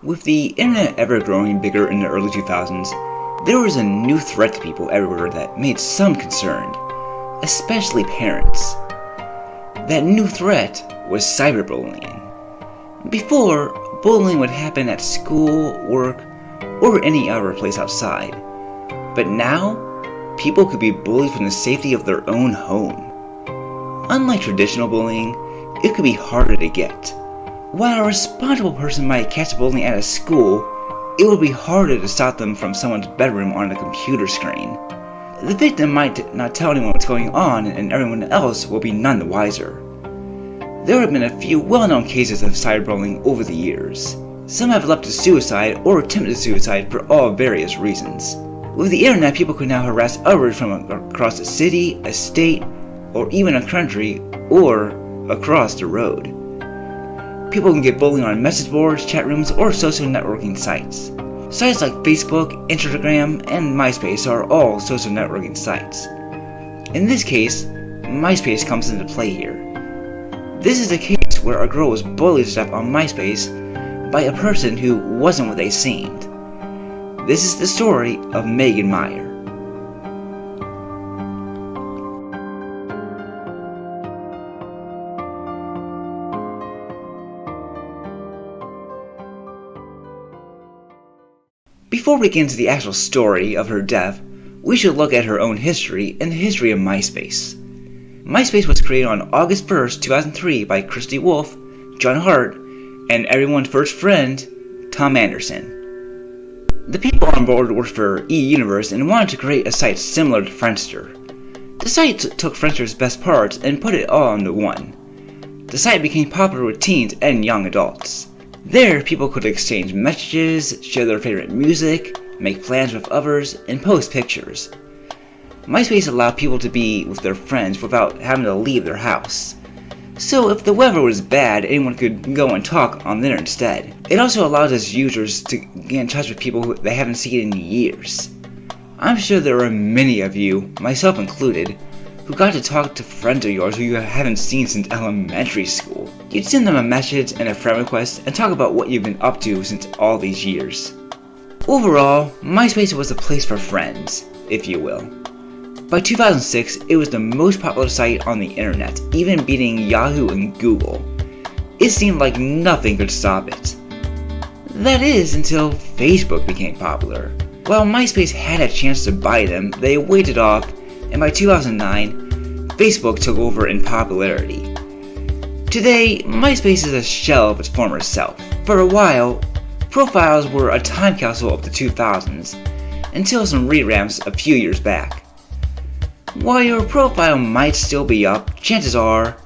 With the internet ever growing bigger in the early 2000s, there was a new threat to people everywhere that made some concerned, especially parents. That new threat was cyberbullying. Before, bullying would happen at school, work, or any other place outside. But now, people could be bullied from the safety of their own home. Unlike traditional bullying, it could be harder to get. While a responsible person might catch bullying at a school, it would be harder to stop them from someone's bedroom on a computer screen. The victim might not tell anyone what's going on, and everyone else will be none the wiser. There have been a few well-known cases of cyberbullying over the years. Some have led to suicide or attempted suicide for all various reasons. With the internet, people can now harass others from across a city, a state, or even a country, or across the road. People can get bullied on message boards, chat rooms, or social networking sites. Sites like Facebook, Instagram, and Myspace are all social networking sites. In this case, Myspace comes into play here. This is a case where a girl was bullied to death on Myspace by a person who wasn't what they seemed. This is the story of Megan Meier. Before we get into the actual story of her death, we should look at her own history and the history of Myspace. Myspace was created on August 1st, 2003 by Christy Wolf, John Hart, and everyone's first friend, Tom Anderson. The people on board worked for e-Universe and wanted to create a site similar to Friendster. The site took Friendster's best parts and put it all into one. The site became popular with teens and young adults. There, people could exchange messages, share their favorite music, make plans with others, and post pictures. Myspace allowed people to be with their friends without having to leave their house. So if the weather was bad, anyone could go and talk on there instead. It also allowed its users to get in touch with people who they haven't seen in years. I'm sure there are many of you, myself included, who got to talk to friends of yours who you haven't seen since elementary school. You'd send them a message and a friend request and talk about what you've been up to since all these years. Overall, Myspace was a place for friends, if you will. By 2006, it was the most popular site on the internet, even beating Yahoo and Google. It seemed like nothing could stop it. That is, until Facebook became popular. While Myspace had a chance to buy them, they waited off, and by 2009, Facebook took over in popularity. Today, Myspace is a shell of its former self. For a while, profiles were a time capsule of the 2000s, until some revamps a few years back. While your profile might still be up, chances are,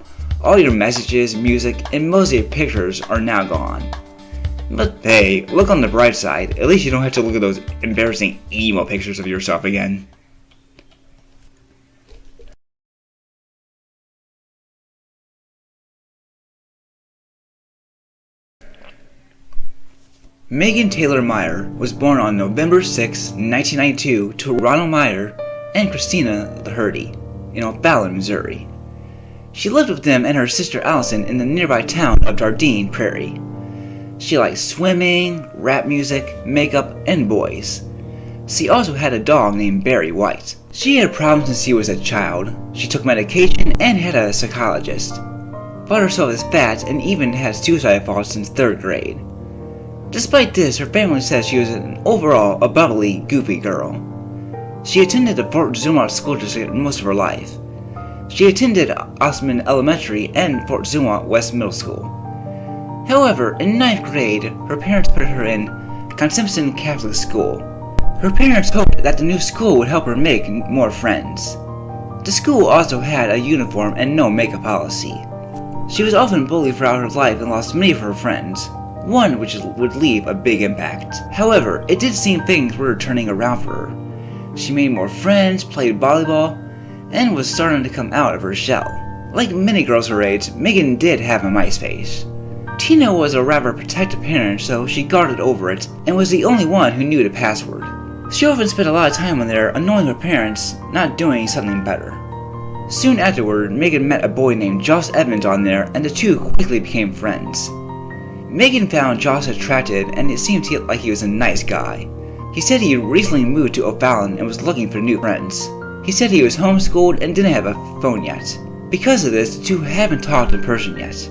all your messages, music, and most of your pictures are now gone. But hey, look on the bright side, at least you don't have to look at those embarrassing emo pictures of yourself again. Megan Taylor Meier was born on November 6, 1992 to Ronald Meier and Christina Laherty in O'Fallon, Missouri. She lived with them and her sister Allison in the nearby town of Dardenne Prairie. She liked swimming, rap music, makeup, and boys. She also had a dog named Barry White. She had problems since she was a child. She took medication and had a psychologist. Thought herself as fat and even had suicide thoughts since 3rd grade. Despite this, her family says she was an overall a bubbly, goofy girl. She attended the Fort Zumwalt School District most of her life. She attended Osman Elementary and Fort Zumwalt West Middle School. However, in 9th grade, her parents put her in Consumption Catholic School. Her parents hoped that the new school would help her make more friends. The school also had a uniform and no makeup policy. She was often bullied throughout her life and lost many of her friends, one which would leave a big impact. However, it did seem things were turning around for her. She made more friends, played volleyball, and was starting to come out of her shell. Like many girls her age, Megan did have a Myspace. Tina was a rather protective parent, so she guarded over it, and was the only one who knew the password. She often spent a lot of time on there annoying her parents, not doing something better. Soon afterward, Megan met a boy named Josh Evans on there, and the two quickly became friends. Megan found Josh attractive, and it seemed like he was a nice guy. He said he recently moved to O'Fallon and was looking for new friends. He said he was homeschooled and didn't have a phone yet. Because of this, the two haven't talked in person yet.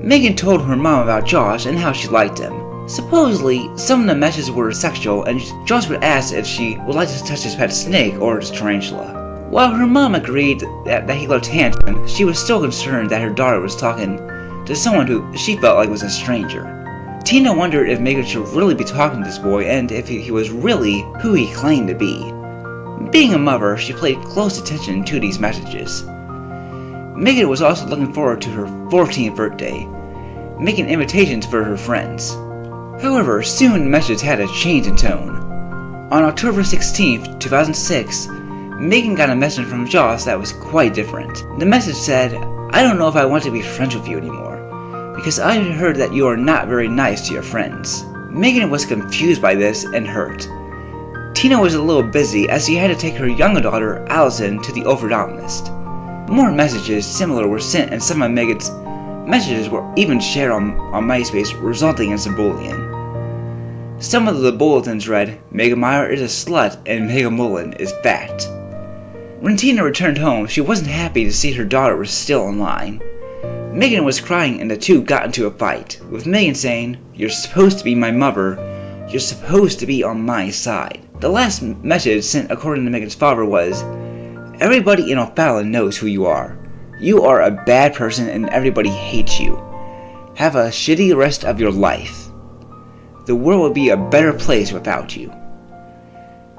Megan told her mom about Josh and how she liked him. Supposedly, some of the messages were sexual, and Josh would ask if she would like to touch his pet snake or his tarantula. While her mom agreed that he loved Hanson, she was still concerned that her daughter was talking to someone who she felt like was a stranger. Tina wondered if Megan should really be talking to this boy and if he was really who he claimed to be. Being a mother, she paid close attention to these messages. Megan was also looking forward to her 14th birthday, making invitations for her friends. However, soon the message had a change in tone. On October 16, 2006, Megan got a message from Josh that was quite different. The message said, "I don't know if I want to be friends with you anymore, because I heard that you are not very nice to your friends." Megan was confused by this and hurt. Tina was a little busy as she had to take her younger daughter, Allison, to the orthodontist. More messages similar were sent, and some of Megan's messages were even shared on Myspace, resulting in some bullying. Some of the bulletins read, "Megan Meier is a slut and Megan Mullen is fat." When Tina returned home, she wasn't happy to see her daughter was still online. Megan was crying and the two got into a fight, with Megan saying, "You're supposed to be my mother. You're supposed to be on my side." The last message sent according to Megan's father was, "Everybody in O'Fallon knows who you are. You are a bad person and everybody hates you. Have a shitty rest of your life. The world would be a better place without you."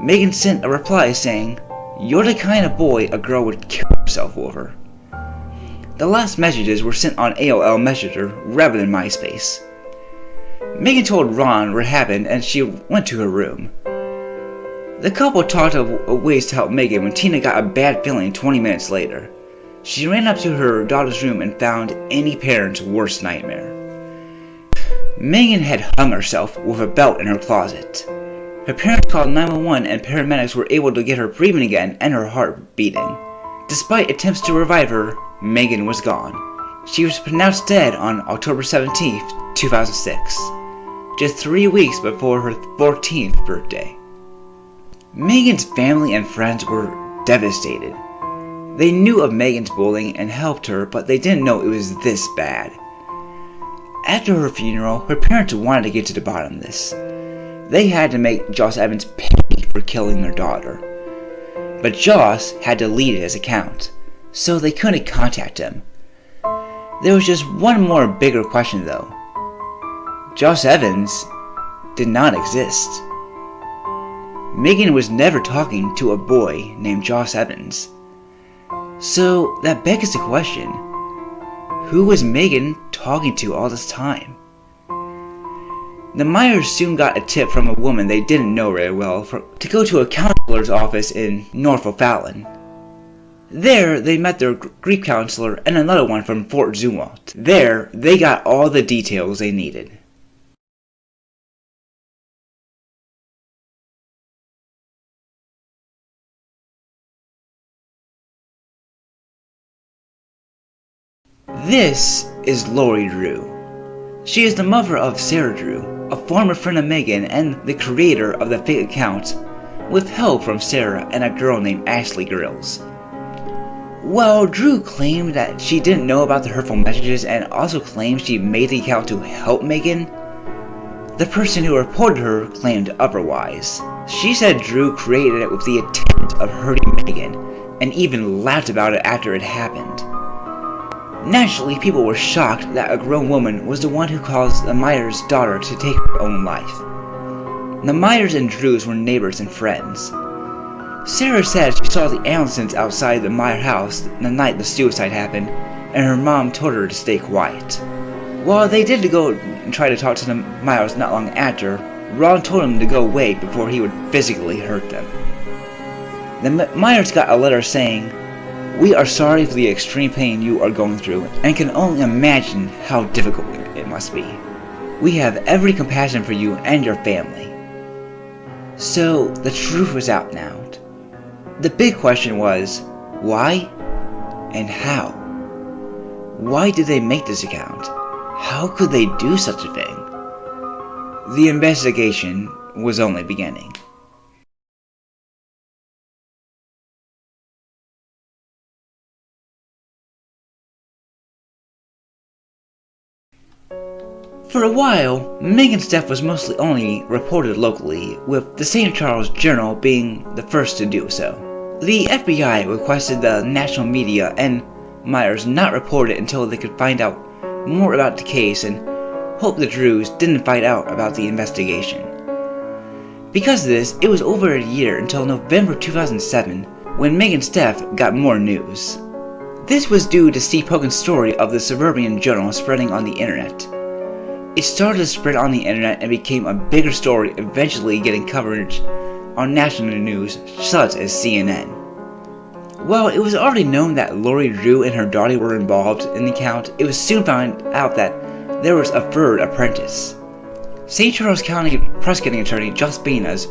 Megan sent a reply saying, "You're the kind of boy a girl would kill herself over." The last messages were sent on AOL Messenger rather than Myspace. Megan told Ron what happened and she went to her room. The couple talked of ways to help Megan when Tina got a bad feeling 20 minutes later. She ran up to her daughter's room and found any parent's worst nightmare. Megan had hung herself with a belt in her closet. Her parents called 911 and paramedics were able to get her breathing again and her heart beating. Despite attempts to revive her, Megan was gone. She was pronounced dead on October 17, 2006, just 3 weeks before her 14th birthday. Megan's family and friends were devastated. They knew of Megan's bullying and helped her, but they didn't know it was this bad. After her funeral, her parents wanted to get to the bottom of this. They had to make Josh Evans pay for killing their daughter. But Josh had deleted his account, so they couldn't contact him. There was just one more bigger question though. Josh Evans did not exist. Megan was never talking to a boy named Josh Evans. So that begs the question, who was Megan talking to all this time? The Meyers soon got a tip from a woman they didn't know very well to go to a counselor's office in North O'Fallon. There, they met their grief counselor and another one from Fort Zumwalt. There, they got all the details they needed. This is Lori Drew. She is the mother of Sarah Drew, a former friend of Megan and the creator of the fake account, with help from Sarah and a girl named Ashley Grills. While Drew claimed that she didn't know about the hurtful messages and also claimed she made the account to help Megan, the person who reported her claimed otherwise. She said Drew created it with the intent of hurting Megan, and even laughed about it after it happened. Naturally, people were shocked that a grown woman was the one who caused the Meyers' daughter to take her own life. The Meyers and Drews were neighbors and friends. Sarah said she saw the Allisons outside the Meyer house the night the suicide happened, and her mom told her to stay quiet. While they did go and try to talk to the Meyers not long after, Ron told them to go away before he would physically hurt them. The Meyers got a letter saying, "We are sorry for the extreme pain you are going through and can only imagine how difficult it must be. We have every compassion for you and your family." So the truth was out now. The big question was, why and how? Why did they make this account? How could they do such a thing? The investigation was only beginning. For a while, Megan's death was mostly only reported locally, with the St. Charles Journal being the first to do so. The FBI requested the national media and Myers not report it until they could find out more about the case and hope the Drews didn't find out about the investigation. Because of this, it was over a year until November 2007 when Megan's death got more news. This was due to Steve Hogan's story of the Suburban Journal spreading on the internet. It started to spread on the internet and became a bigger story, eventually getting coverage on national news such as CNN. While it was already known that Lori Drew and her daughter were involved in the account, it was soon found out that there was a third apprentice. St. Charles County prosecuting attorney Josh Benas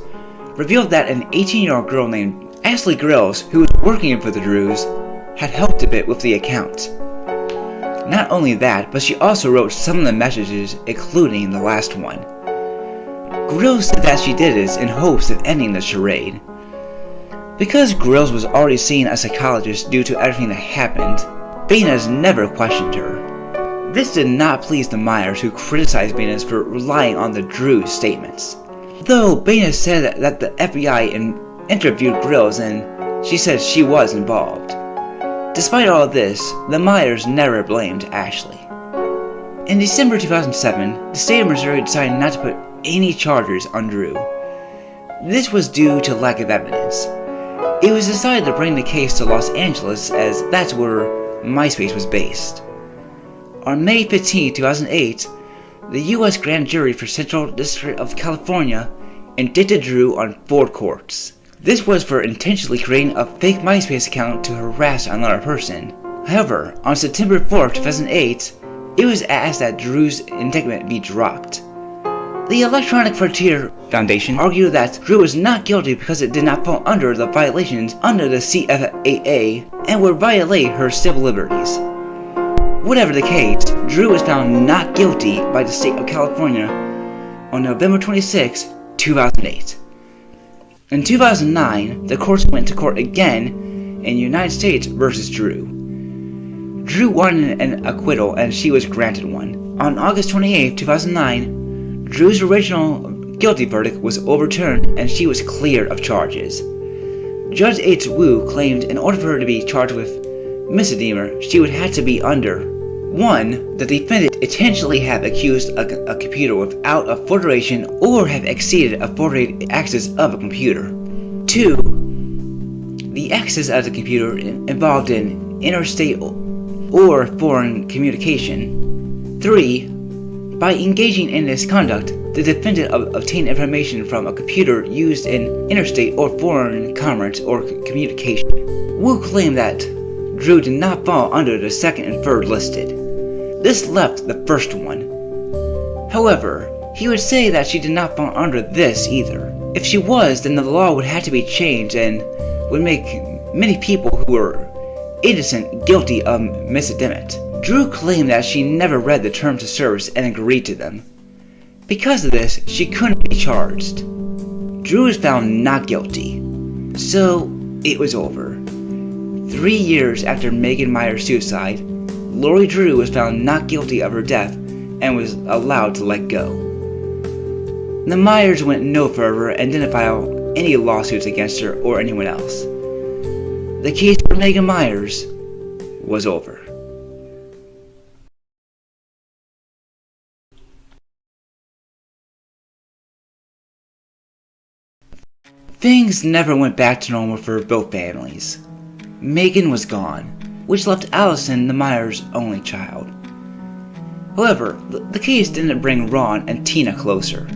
revealed that an 18-year-old girl named Ashley Grills, who was working for the Drews, had helped a bit with the account. Not only that, but she also wrote some of the messages, including the last one. Grills said that she did this in hopes of ending the charade. Because Grills was already seeing a psychologist due to everything that happened, Benas never questioned her. This did not please the Myers, who criticized Benas for relying on the Drews' statements. Though Benas said that the FBI interviewed Grills and she said she was involved. Despite all of this, the Myers never blamed Ashley. In December 2007, the state of Missouri decided not to put any charges on Drew. This was due to lack of evidence. It was decided to bring the case to Los Angeles, as that's where Myspace was based. On May 15, 2008, the U.S. Grand Jury for Central District of California indicted Drew on 4 counts. This was for intentionally creating a fake Myspace account to harass another person. However, on September 4, 2008, it was asked that Drew's indictment be dropped. The Electronic Frontier Foundation argued that Drew was not guilty because it did not fall under the violations under the CFAA and would violate her civil liberties. Whatever the case, Drew was found not guilty by the state of California on November 26, 2008. In 2009, the courts went to court again in United States versus Drew. Drew won an acquittal and she was granted one. On August 28, 2009, Drew's original guilty verdict was overturned and she was cleared of charges. Judge H. Wu claimed in order for her to be charged with misdemeanor, she would have to be under 1. The defendant intentionally have accused a computer without authorization or have exceeded authorized access of a computer. 2. The access of the computer involved in interstate or foreign communication. 3. By engaging in this conduct, the defendant obtained information from a computer used in interstate or foreign commerce or communication. Wu claimed that Drew did not fall under the second and third listed. This left the first one. However, he would say that she did not fall under this either. If she was, then the law would have to be changed and would make many people who were innocent guilty of misdemeanor. Drew claimed that she never read the terms of service and agreed to them. Because of this, she couldn't be charged. Drew was found not guilty. So, it was over. 3 years after Megan Meier's suicide, Lori Drew was found not guilty of her death and was allowed to let go. The Myers went no further and didn't file any lawsuits against her or anyone else. The case for Megan Myers was over. Things never went back to normal for both families. Megan was gone, which left Allison the Myers' only child. However, the case didn't bring Ron and Tina closer.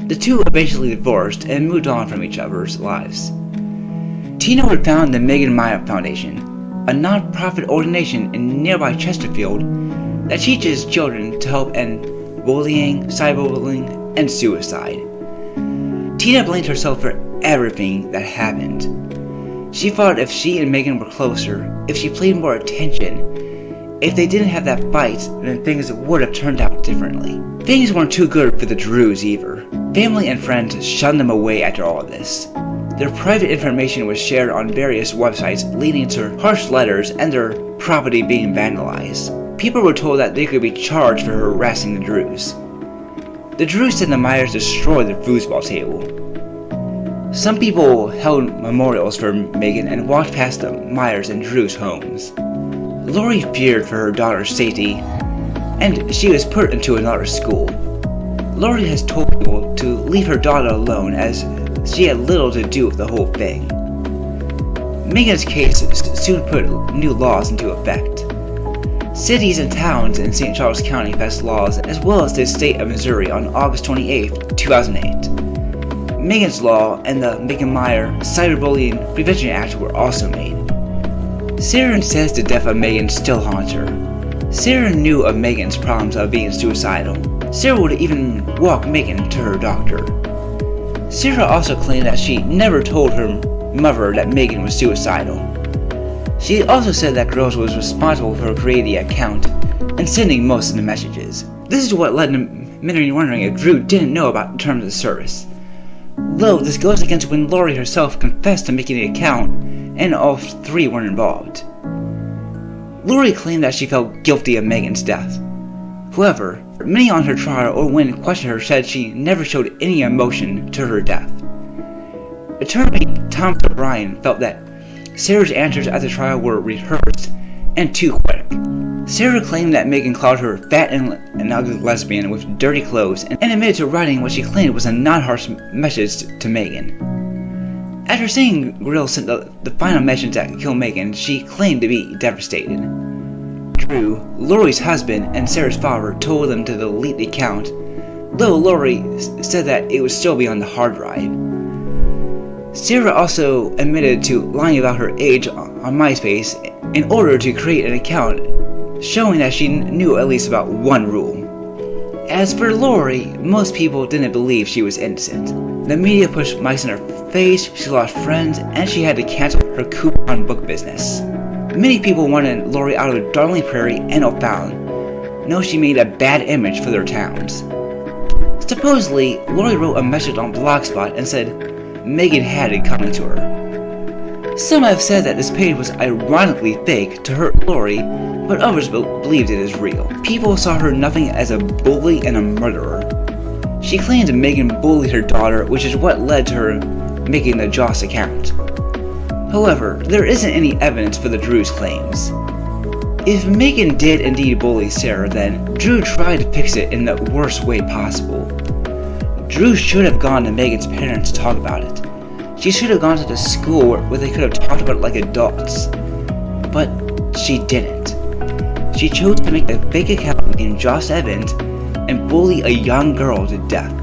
The two eventually divorced and moved on from each other's lives. Tina would found the Megan Meier Foundation, a non-profit organization in nearby Chesterfield that teaches children to help end bullying, cyberbullying, and suicide. Tina blamed herself for everything that happened. She thought if she and Megan were closer, if she paid more attention, If they didn't have that fight, then things would have turned out differently. Things weren't too good for the Drews either. Family and friends shunned them away after all of this. Their private information was shared on various websites, leading to harsh letters and their property being vandalized. People were told that they could be charged for harassing the Drews. The Drews said the Meiers destroyed their foosball table. Some people held memorials for Megan and walked past the Meiers and Drews' homes. Lori feared for her daughter's safety, and she was put into another school. Lori has told people to leave her daughter alone as she had little to do with the whole thing. Megan's case soon put new laws into effect. Cities and towns in St. Charles County passed laws, as well as the state of Missouri, on August 28, 2008. Megan's Law and the Megan Meier Cyberbullying Prevention Act were also made. Sarah says the death of Megan still haunts her. Sarah knew of Megan's problems of being suicidal. Sarah would even walk Megan to her doctor. Sarah also claimed that she never told her mother that Megan was suicidal. She also said that Girls was responsible for creating the account and sending most of the messages. This is what led to many wondering if Drew didn't know about the terms of service. Though this goes against when Lori herself confessed to making the account, and all three were involved. Lori claimed that she felt guilty of Megan's death. However, many on her trial or when questioned her said she never showed any emotion to her death. Attorney Tom O'Brien felt that Sarah's answers at the trial were rehearsed and too quick. Sarah claimed that Megan called her fat and ugly lesbian with dirty clothes and admitted to writing what she claimed was a non-harsh message to Megan. After seeing Grill sent the final message that killed Megan, she claimed to be devastated. Drew, Lori's husband and Sarah's father, told them to delete the account, though Lori said that it would still be on the hard drive. Sarah also admitted to lying about her age on Myspace in order to create an account, showing that she knew at least about one rule. As for Lori, most people didn't believe she was innocent. The media pushed mice in her face, she lost friends, and she had to cancel her coupon book business. Many people wanted Lori out of Darling Prairie and O'Fallon, knowing she made a bad image for their towns. Supposedly, Lori wrote a message on Blogspot and said Megan had it coming to her. Some have said that this page was ironically fake to hurt Lori, but others believed it is real. People saw her nothing as a bully and a murderer. She claimed Megan bullied her daughter, which is what led to her making the Joss account. However, there isn't any evidence for the Drew's claims. If Megan did indeed bully Sarah, then Drew tried to fix it in the worst way possible. Drew should have gone to Megan's parents to talk about it. She should have gone to the school where they could have talked about it like adults. But she didn't. She chose to make a fake account named Joss Evans and bully a young girl to death.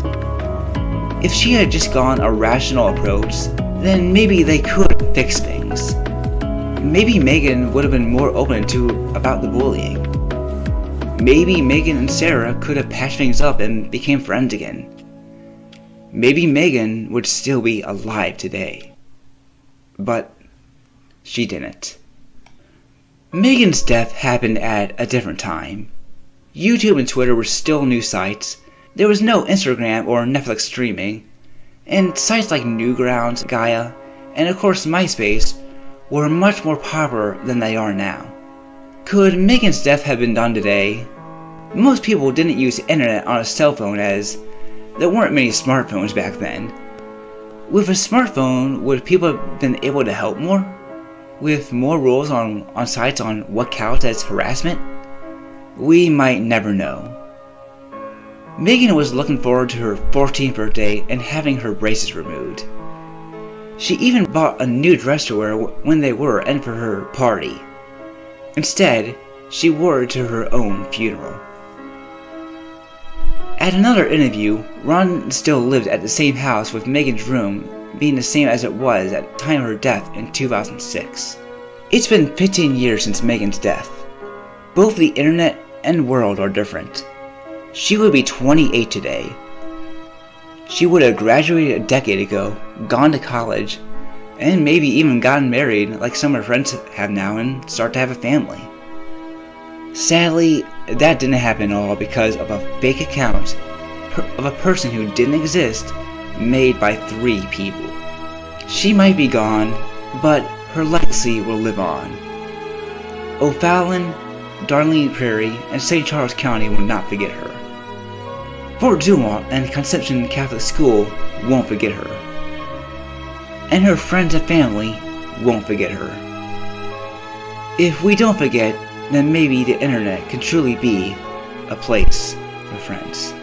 If she had just gone a rational approach, then maybe they could fix things. Maybe Megan would have been more open to about the bullying. Maybe Megan and Sarah could have patched things up and became friends again. Maybe Megan would still be alive today. But she didn't. Megan's death happened at a different time. YouTube and Twitter were still news sites. There was no Instagram or Netflix streaming, and sites like Newgrounds, Gaia, and of course Myspace were much more popular than they are now. Could Megan's death have been done today? Most people didn't use the internet on a cell phone, as there weren't many smartphones back then. With a smartphone, would people have been able to help more? With more rules on sites on what counts as harassment? We might never know. Megan was looking forward to her 14th birthday and having her braces removed. She even bought a new dress to wear when they were and for her party. Instead, she wore it to her own funeral. At another interview, Ron still lived at the same house, with Megan's room being the same as it was at the time of her death in 2006. It's been 15 years since Megan's death. Both the internet and world are different. She would be 28 today. She would have graduated a decade ago, gone to college, and maybe even gotten married like some of her friends have now and start to have a family. Sadly, that didn't happen at all because of a fake account of a person who didn't exist made by 3 people. She might be gone, but her legacy will live on. O'Fallon, Darlene Prairie, and St. Charles County will not forget her. Fort Dumont and Conception Catholic School won't forget her. And her friends and family won't forget her. If we don't forget, then maybe the internet can truly be a place for friends.